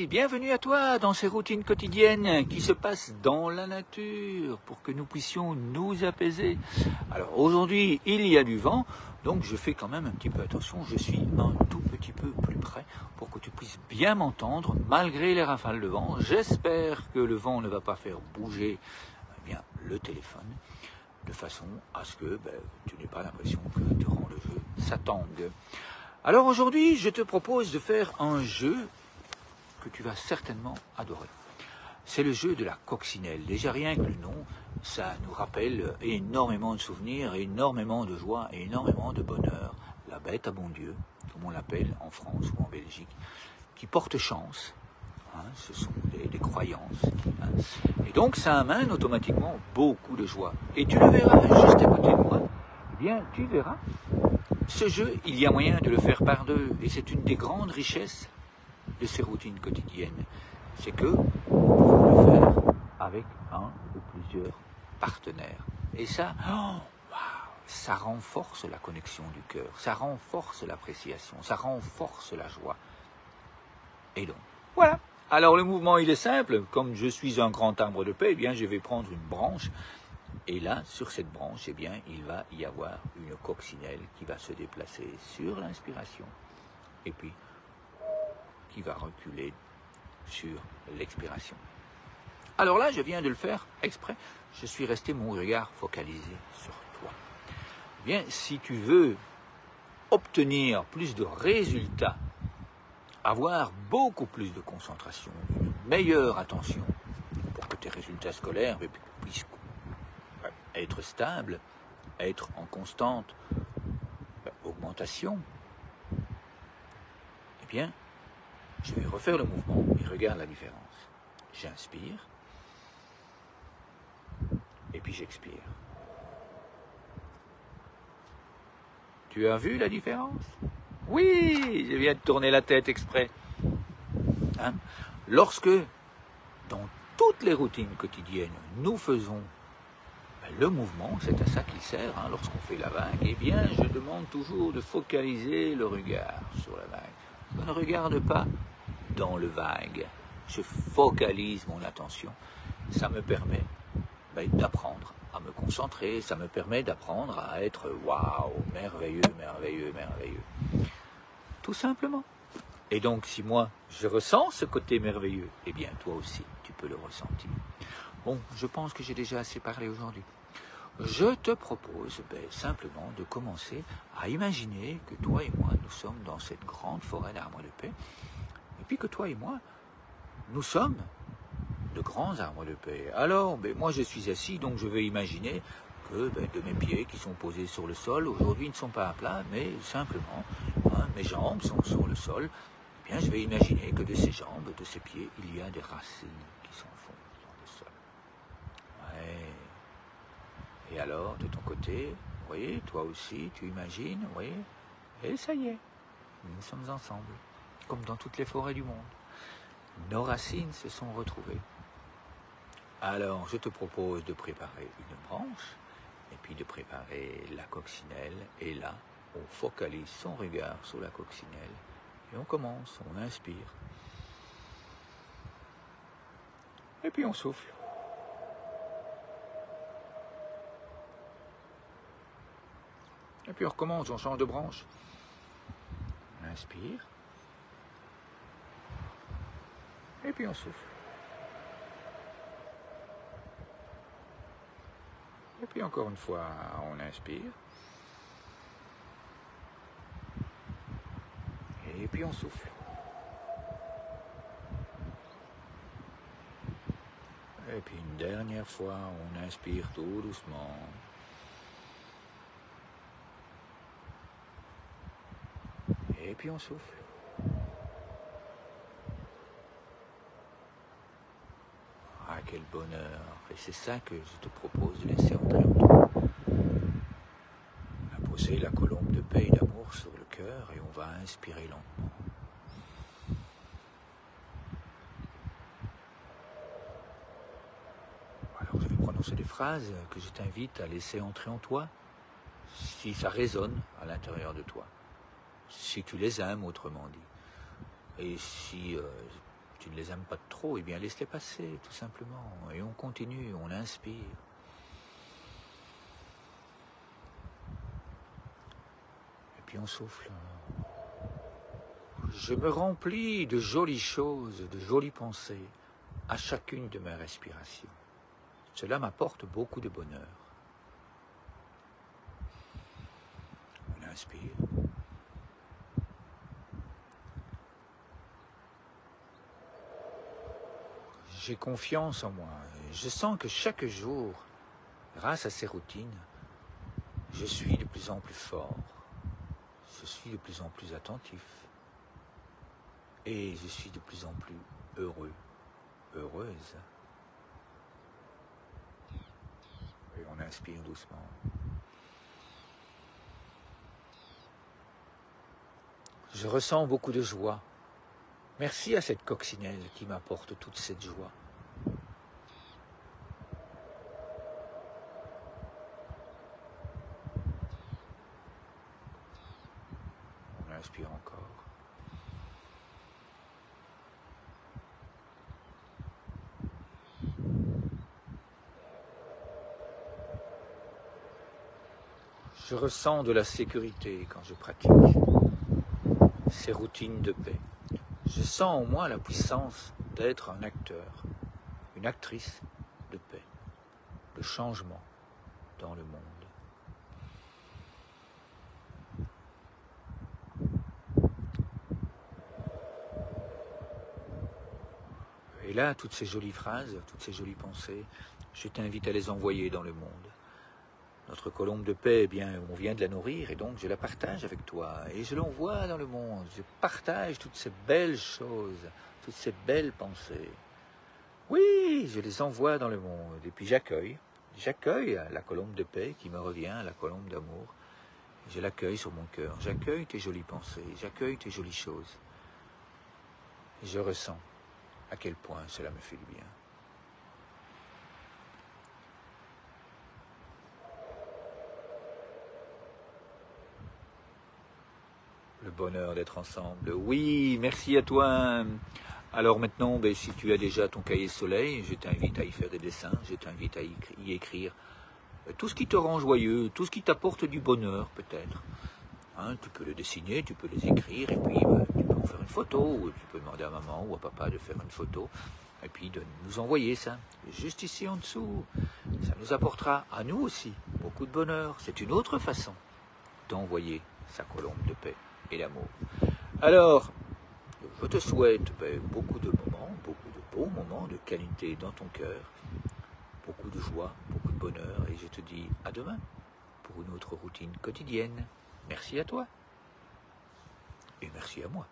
Salut, bienvenue à toi dans ces routines quotidiennes qui se passent dans la nature pour que nous puissions nous apaiser. Alors aujourd'hui, il y a du vent, donc je fais quand même un petit peu attention, je suis un tout petit peu plus près pour que tu puisses bien m'entendre malgré les rafales de vent. J'espère que le vent ne va pas faire bouger le téléphone de façon à ce que tu n'aies pas l'impression que durant le jeu, ça tangue. Alors aujourd'hui, je te propose de faire un jeu que tu vas certainement adorer. C'est le jeu de la coccinelle. Déjà rien que le nom, ça nous rappelle énormément de souvenirs, énormément de joie et énormément de bonheur. La bête à bon Dieu, comme on l'appelle en France ou en Belgique, qui porte chance. Ce sont des croyances. Et donc ça amène automatiquement beaucoup de joie. Et tu le verras juste à côté de moi. Eh bien, tu verras. Ce jeu, il y a moyen de le faire par deux. Et c'est une des grandes richesses de ces routines quotidiennes. C'est que nous pouvons le faire avec un ou plusieurs partenaires. Et ça, ça renforce la connexion du cœur, ça renforce l'appréciation, ça renforce la joie. Et donc, voilà. Alors le mouvement, il est simple. Comme je suis un grand arbre de paix, eh bien, je vais prendre une branche. Et là, sur cette branche, eh bien, il va y avoir une coccinelle qui va se déplacer sur l'inspiration. Et puis, qui va reculer sur l'expiration. Alors là, je viens de le faire exprès. Je suis resté mon regard focalisé sur toi. Eh bien, si tu veux obtenir plus de résultats, avoir beaucoup plus de concentration, une meilleure attention pour que tes résultats scolaires puissent être stables, être en constante augmentation, eh bien, je vais refaire le mouvement et regarde la différence. J'inspire et puis j'expire. Tu as vu la différence? Oui, je viens de tourner la tête exprès. Lorsque, dans toutes les routines quotidiennes, nous faisons le mouvement, c'est à ça qu'il sert, lorsqu'on fait la vague, eh bien, je demande toujours de focaliser le regard sur la vague. Je ne regarde pas dans le vague. Je focalise mon attention. Ça me permet d'apprendre à me concentrer. Ça me permet d'apprendre à être waouh, merveilleux, merveilleux, merveilleux. Tout simplement. Et donc, si moi, je ressens ce côté merveilleux, eh bien, toi aussi, tu peux le ressentir. Bon, je pense que j'ai déjà assez parlé aujourd'hui. Je te propose simplement de commencer à imaginer que toi et moi, nous sommes dans cette grande forêt d'arbres de paix. Et puis que toi et moi, nous sommes de grands arbres de paix. Alors, moi je suis assis, donc je vais imaginer que de mes pieds qui sont posés sur le sol, aujourd'hui ne sont pas à plat, mais simplement, mes jambes sont sur le sol. Eh bien, je vais imaginer que de ces jambes, de ces pieds, il y a des racines qui s'enfoncent dans le sol. Ouais. Et alors, de ton côté, vous voyez, toi aussi, tu imagines, vous voyez, et ça y est, nous sommes ensemble, comme dans toutes les forêts du monde. Nos racines se sont retrouvées. Alors, je te propose de préparer une branche, et puis de préparer la coccinelle, et là, on focalise son regard sur la coccinelle, et on commence, on inspire, et puis on souffle. Et puis on recommence, on change de branche. On inspire. Et puis on souffle. Et puis encore une fois, on inspire. Et puis on souffle. Et puis une dernière fois, on inspire tout doucement. Et puis on souffle. Ah, quel bonheur! Et c'est ça que je te propose de laisser entrer en toi. On a posé la colombe de paix et d'amour sur le cœur et on va inspirer lentement. Alors je vais prononcer des phrases que je t'invite à laisser entrer en toi, si ça résonne à l'intérieur de toi. Si tu les aimes, autrement dit. Et si tu ne les aimes pas trop, eh bien laisse-les passer, tout simplement. Et on continue, on inspire. Et puis on souffle. Je me remplis de jolies choses, de jolies pensées à chacune de mes respirations. Cela m'apporte beaucoup de bonheur. On inspire. J'ai confiance en moi. Je sens que chaque jour, grâce à ces routines, je suis de plus en plus fort. Je suis de plus en plus attentif. Et je suis de plus en plus heureux, heureuse. Et on inspire doucement. Je ressens beaucoup de joie. Merci à cette coccinelle qui m'apporte toute cette joie. On inspire encore. Je ressens de la sécurité quand je pratique ces routines de paix. Je sens en moi la puissance d'être un acteur, une actrice de paix, de changement dans le monde. Et là, toutes ces jolies phrases, toutes ces jolies pensées, je t'invite à les envoyer dans le monde. Notre colombe de paix, eh bien, on vient de la nourrir et donc je la partage avec toi. Et je l'envoie dans le monde. Je partage toutes ces belles choses, toutes ces belles pensées. Oui, je les envoie dans le monde. Et puis j'accueille la colombe de paix qui me revient, la colombe d'amour. Je l'accueille sur mon cœur. J'accueille tes jolies pensées, j'accueille tes jolies choses. Et je ressens à quel point cela me fait du bien. Le bonheur d'être ensemble. Oui, merci à toi. Alors maintenant, si tu as déjà ton cahier soleil, je t'invite à y faire des dessins, je t'invite à y écrire tout ce qui te rend joyeux, tout ce qui t'apporte du bonheur peut-être. Hein, tu peux le dessiner, tu peux les écrire, et puis tu peux en faire une photo, ou tu peux demander à maman ou à papa de faire une photo, et puis de nous envoyer ça, juste ici en dessous. Ça nous apportera à nous aussi beaucoup de bonheur. C'est une autre façon d'envoyer sa colombe de paix et d'amour. Alors, je te souhaite beaucoup de moments, beaucoup de beaux moments de qualité dans ton cœur, beaucoup de joie, beaucoup de bonheur, et je te dis à demain pour une autre routine quotidienne. Merci à toi et merci à moi.